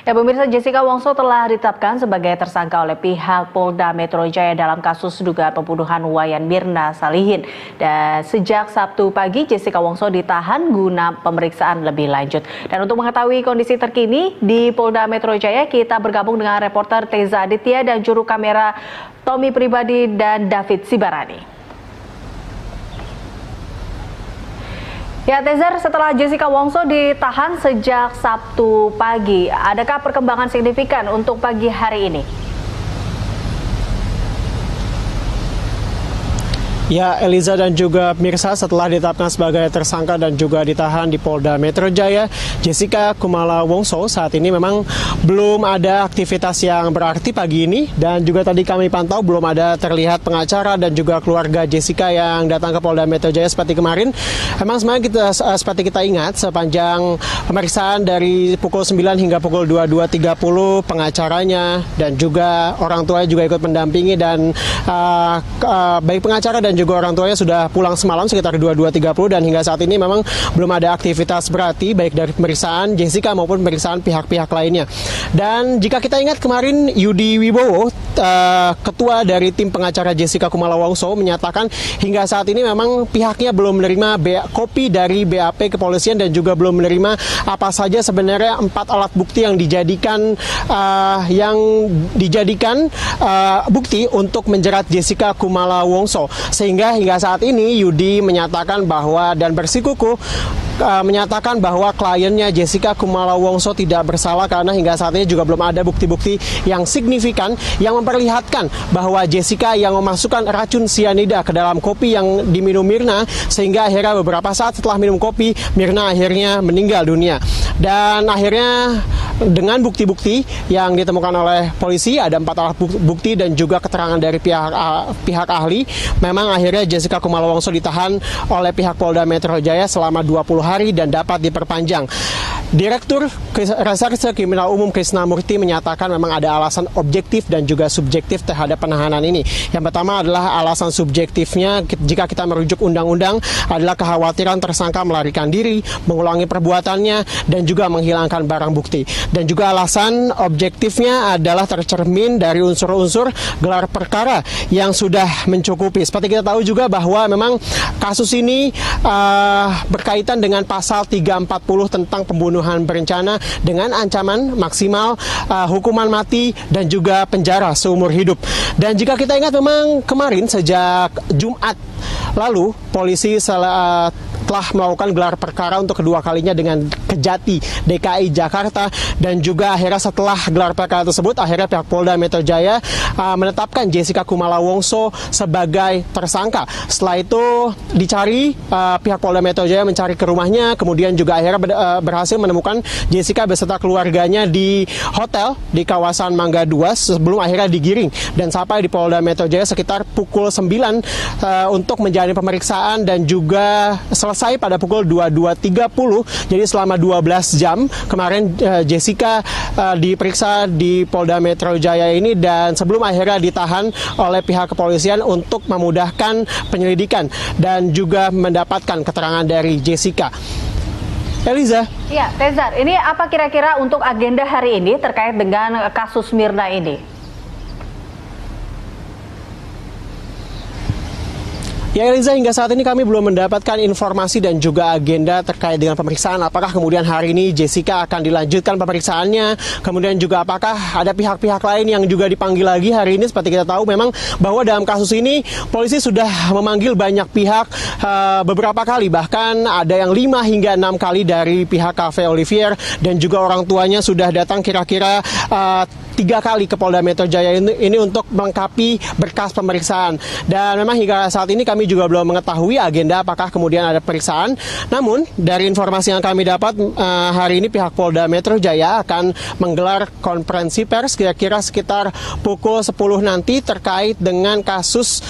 Ya, pemirsa, Jessica Wongso telah ditetapkan sebagai tersangka oleh pihak Polda Metro Jaya dalam kasus dugaan pembunuhan Wayan Mirna Salihin. Dan sejak Sabtu pagi, Jessica Wongso ditahan guna pemeriksaan lebih lanjut. Dan untuk mengetahui kondisi terkini di Polda Metro Jaya, kita bergabung dengan reporter Teza Aditya dan juru kamera Tommy Pribadi dan David Sibarani. Ya, Tezar, setelah Jessica Wongso ditahan sejak Sabtu pagi, adakah perkembangan signifikan untuk pagi hari ini? Ya, Eliza dan juga pemirsa, setelah ditetapkan sebagai tersangka dan juga ditahan di Polda Metro Jaya, Jessica Kumala Wongso saat ini memang belum ada aktivitas yang berarti pagi ini, dan juga tadi kami pantau belum ada terlihat pengacara dan juga keluarga Jessica yang datang ke Polda Metro Jaya seperti kemarin. Memang sebenarnya seperti kita ingat, sepanjang pemeriksaan dari pukul 9 hingga pukul 22.30 pengacaranya dan juga orang tuanya juga ikut mendampingi, dan baik pengacara dan juga orang tuanya sudah pulang semalam sekitar 22.30, dan hingga saat ini memang belum ada aktivitas berarti baik dari pemeriksaan Jessica maupun pemeriksaan pihak-pihak lainnya. Dan jika kita ingat kemarin, Yudi Wibowo, ketua dari tim pengacara Jessica Kumala Wongso, menyatakan hingga saat ini memang pihaknya belum menerima kopi dari BAP kepolisian dan juga belum menerima apa saja sebenarnya 4 alat bukti yang dijadikan bukti untuk menjerat Jessica Kumala Wongso. Sehingga hingga saat ini Yudi menyatakan bahwa dan bersikukuh menyatakan bahwa kliennya Jessica Kumala Wongso tidak bersalah, karena hingga saat ini juga belum ada bukti-bukti yang signifikan yang memperlihatkan bahwa Jessica yang memasukkan racun sianida ke dalam kopi yang diminum Mirna, sehingga akhirnya beberapa saat setelah minum kopi, Mirna akhirnya meninggal dunia. Dan akhirnya dengan bukti-bukti yang ditemukan oleh polisi, ada 4 alat bukti dan juga keterangan dari pihak ahli, memang akhirnya Jessica Kumala Wongso ditahan oleh pihak Polda Metro Jaya selama 20 hari dan dapat diperpanjang. Direktur Reserse Kriminal Umum Krisnamurti menyatakan memang ada alasan objektif dan juga subjektif terhadap penahanan ini. Yang pertama adalah alasan subjektifnya, jika kita merujuk undang-undang, adalah kekhawatiran tersangka melarikan diri, mengulangi perbuatannya, dan juga menghilangkan barang bukti. Dan juga alasan objektifnya adalah tercermin dari unsur-unsur gelar perkara yang sudah mencukupi. Seperti kita tahu juga bahwa memang kasus ini berkaitan dengan pasal 340 tentang pembunuhan berencana dengan ancaman maksimal hukuman mati dan juga penjara seumur hidup. Dan jika kita ingat, memang kemarin sejak Jumat lalu polisi telah melakukan gelar perkara untuk kedua kalinya dengan Kejati DKI Jakarta, dan juga akhirnya setelah gelar perkara tersebut, akhirnya pihak Polda Metro Jaya menetapkan Jessica Kumala Wongso sebagai tersangka. Setelah itu dicari, pihak Polda Metro Jaya mencari ke rumahnya, kemudian juga akhirnya berhasil menemukan Jessica beserta keluarganya di hotel di kawasan Mangga 2 sebelum akhirnya digiring dan sampai di Polda Metro Jaya sekitar pukul 9 untuk menjalani pemeriksaan, dan juga selesai pada pukul 22.30. Jadi selama 12 jam kemarin Jessica diperiksa di Polda Metro Jaya ini, dan sebelum akhirnya ditahan oleh pihak kepolisian untuk memudahkan penyelidikan dan juga mendapatkan keterangan dari Jessica. Eliza. Ya, Tezar, ini apa kira-kira untuk agenda hari ini terkait dengan kasus Mirna ini? Ya, Eliza, hingga saat ini kami belum mendapatkan informasi dan juga agenda terkait dengan pemeriksaan. Apakah kemudian hari ini Jessica akan dilanjutkan pemeriksaannya, kemudian juga apakah ada pihak-pihak lain yang juga dipanggil lagi hari ini. Seperti kita tahu memang bahwa dalam kasus ini polisi sudah memanggil banyak pihak beberapa kali, bahkan ada yang 5 hingga 6 kali dari pihak Cafe Olivier, dan juga orang tuanya sudah datang kira-kira 3 kali ke Polda Metro Jaya ini untuk melengkapi berkas pemeriksaan. Dan memang hingga saat ini kami juga belum mengetahui agenda apakah kemudian ada pemeriksaan. Namun dari informasi yang kami dapat, hari ini pihak Polda Metro Jaya akan menggelar konferensi pers kira-kira sekitar pukul 10 nanti terkait dengan kasus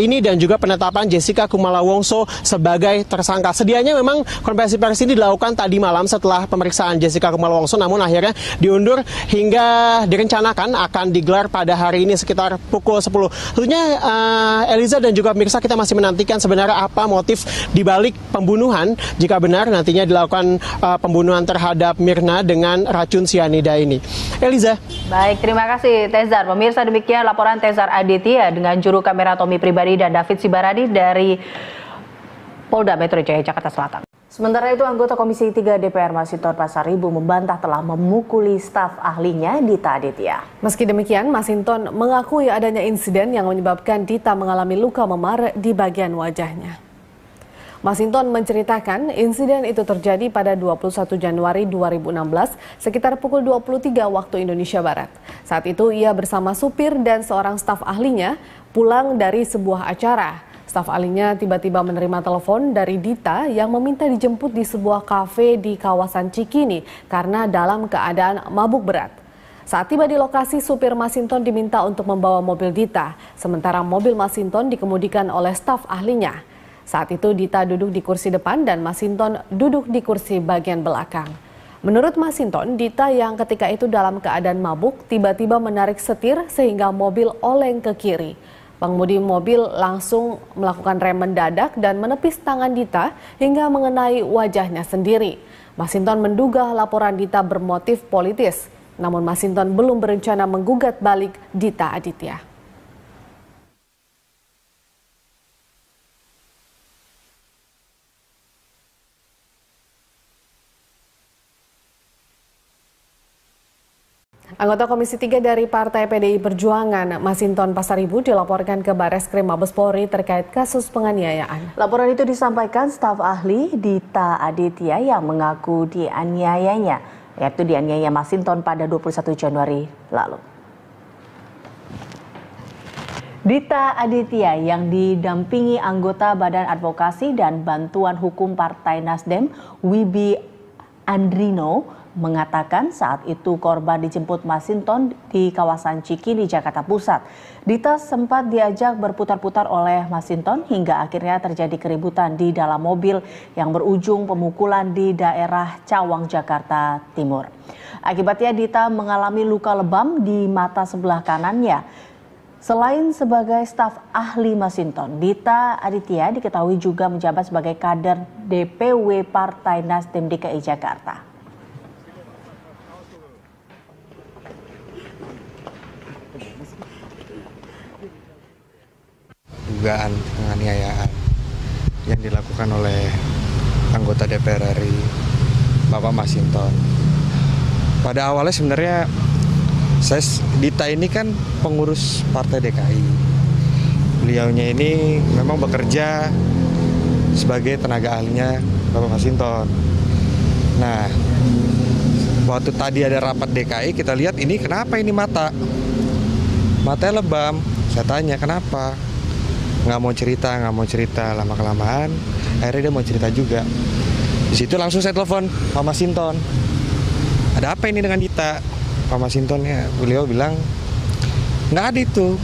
ini dan juga penetapan Jessica Kumala Wongso sebagai tersangka. Sedianya memang konferensi pers ini dilakukan tadi malam setelah pemeriksaan Jessica Kumala Wongso, namun akhirnya diundur hingga direncanakan direncanakan akan digelar pada hari ini sekitar pukul 10. Tentunya Eliza dan juga pemirsa, kita masih menantikan sebenarnya apa motif dibalik pembunuhan jika benar nantinya dilakukan pembunuhan terhadap Mirna dengan racun sianida ini. Eliza. Baik, terima kasih Tezar. Pemirsa, demikian laporan Tezar Aditya dengan juru kamera Tommy Pribadi dan David Sibaradi dari Polda Metro Jaya, Jakarta Selatan. Sementara itu, anggota Komisi 3 DPR Masinton Pasaribu membantah telah memukuli staf ahlinya Dita Aditya. Meski demikian, Masinton mengakui adanya insiden yang menyebabkan Dita mengalami luka memar di bagian wajahnya. Masinton menceritakan insiden itu terjadi pada 21 Januari 2016 sekitar pukul 23 waktu Indonesia Barat. Saat itu ia bersama supir dan seorang staf ahlinya pulang dari sebuah acara. Staf ahlinya tiba-tiba menerima telepon dari Dita yang meminta dijemput di sebuah kafe di kawasan Cikini karena dalam keadaan mabuk berat. Saat tiba di lokasi, supir Masinton diminta untuk membawa mobil Dita, sementara mobil Masinton dikemudikan oleh staf ahlinya. Saat itu Dita duduk di kursi depan dan Masinton duduk di kursi bagian belakang. Menurut Masinton, Dita yang ketika itu dalam keadaan mabuk tiba-tiba menarik setir sehingga mobil oleng ke kiri. Pengemudi mobil langsung melakukan rem mendadak dan menepis tangan Dita hingga mengenai wajahnya sendiri. Masinton menduga laporan Dita bermotif politis, namun Masinton belum berencana menggugat balik Dita Aditya. Anggota Komisi 3 dari Partai PDI Perjuangan, Masinton Pasaribu, dilaporkan ke Bareskrim Mabes Polri terkait kasus penganiayaan. Laporan itu disampaikan staf ahli Dita Aditya yang mengaku dianiayanya, yaitu dianiaya Masinton pada 21 Januari lalu. Dita Aditya yang didampingi anggota Badan Advokasi dan Bantuan Hukum Partai Nasdem, Wibi Andrino, mengatakan saat itu korban dijemput Masinton di kawasan Cikini, Jakarta Pusat. Dita sempat diajak berputar-putar oleh Masinton hingga akhirnya terjadi keributan di dalam mobil yang berujung pemukulan di daerah Cawang, Jakarta Timur. Akibatnya Dita mengalami luka lebam di mata sebelah kanannya. Selain sebagai staf ahli Masinton, Dita Aditya diketahui juga menjabat sebagai kader DPW Partai Nasdem DKI Jakarta. Dugaan penganiayaan yang dilakukan oleh anggota DPR RI Bapak Masinton. Pada awalnya sebenarnya Dita ini kan pengurus Partai DKI. Beliaunya ini memang bekerja sebagai tenaga ahlinya Bapak Masinton. Nah, waktu tadi ada rapat DKI, kita lihat ini kenapa ini matanya lebam. Saya tanya kenapa, nggak mau cerita, lama-kelamaan akhirnya dia mau cerita juga. Di situ langsung saya telepon Pak Masinton, ada apa ini dengan Dita? Pak Masinton ya, beliau bilang nggak ada itu,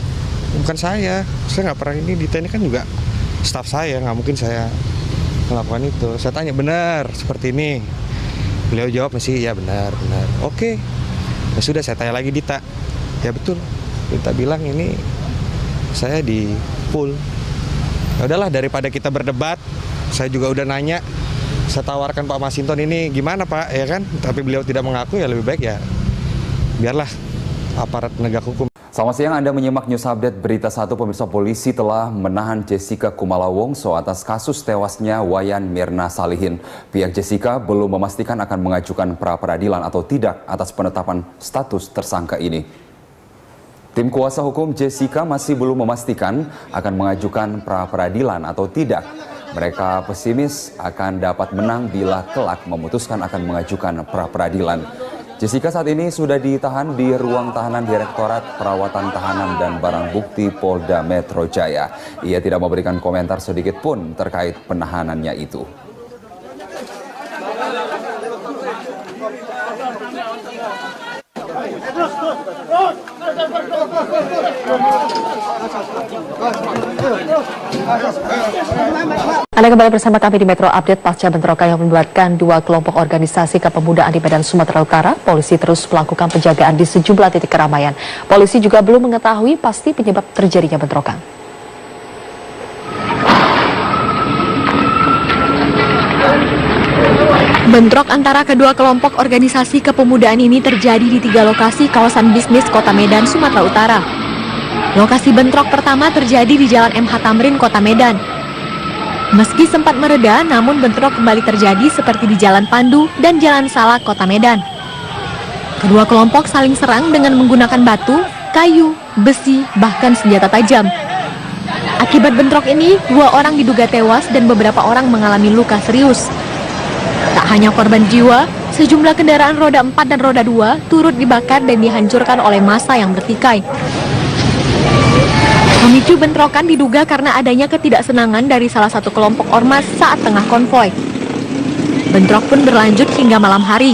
bukan saya nggak pernah ini. Dita ini kan juga staf saya, nggak mungkin saya melakukan itu. Saya tanya benar seperti ini, beliau jawab masih ya benar. Oke, ya sudah, saya tanya lagi Dita, ya betul. Dita bilang ini saya di pool. Ya udahlah, daripada kita berdebat, saya juga udah nanya, saya tawarkan Pak Masinton ini gimana Pak, ya kan? Tapi beliau tidak mengaku, ya lebih baik ya biarlah aparat penegak hukum. Selamat siang, Anda menyimak News Update Berita 1. Pemirsa, polisi telah menahan Jessica Kumala Wongso atas kasus tewasnya Wayan Mirna Salihin. Pihak Jessica belum memastikan akan mengajukan pra-peradilan atau tidak atas penetapan status tersangka ini. Tim kuasa hukum Jessica masih belum memastikan akan mengajukan pra-peradilan atau tidak. Mereka pesimis akan dapat menang bila kelak memutuskan akan mengajukan pra-peradilan. Jessica saat ini sudah ditahan di ruang tahanan Direktorat Perawatan Tahanan dan Barang Bukti Polda Metro Jaya. Ia tidak memberikan komentar sedikit pun terkait penahanannya itu. Anda kembali bersama kami di Metro Update. Pasca bentrokan yang melibatkan dua kelompok organisasi kepemudaan di Medan, Sumatera Utara, polisi terus melakukan penjagaan di sejumlah titik keramaian. Polisi juga belum mengetahui pasti penyebab terjadinya bentrokan. Bentrok antara kedua kelompok organisasi kepemudaan ini terjadi di 3 lokasi kawasan bisnis Kota Medan, Sumatera Utara. Lokasi bentrok pertama terjadi di Jalan MH Tamrin, Kota Medan. Meski sempat mereda, namun bentrok kembali terjadi seperti di Jalan Pandu dan Jalan Salak, Kota Medan. Kedua kelompok saling serang dengan menggunakan batu, kayu, besi, bahkan senjata tajam. Akibat bentrok ini, 2 orang diduga tewas dan beberapa orang mengalami luka serius. Tak hanya korban jiwa, sejumlah kendaraan roda 4 dan roda 2 turut dibakar dan dihancurkan oleh massa yang bertikai. Pemicu bentrokan diduga karena adanya ketidaksenangan dari salah satu kelompok ormas saat tengah konvoi. Bentrok pun berlanjut hingga malam hari.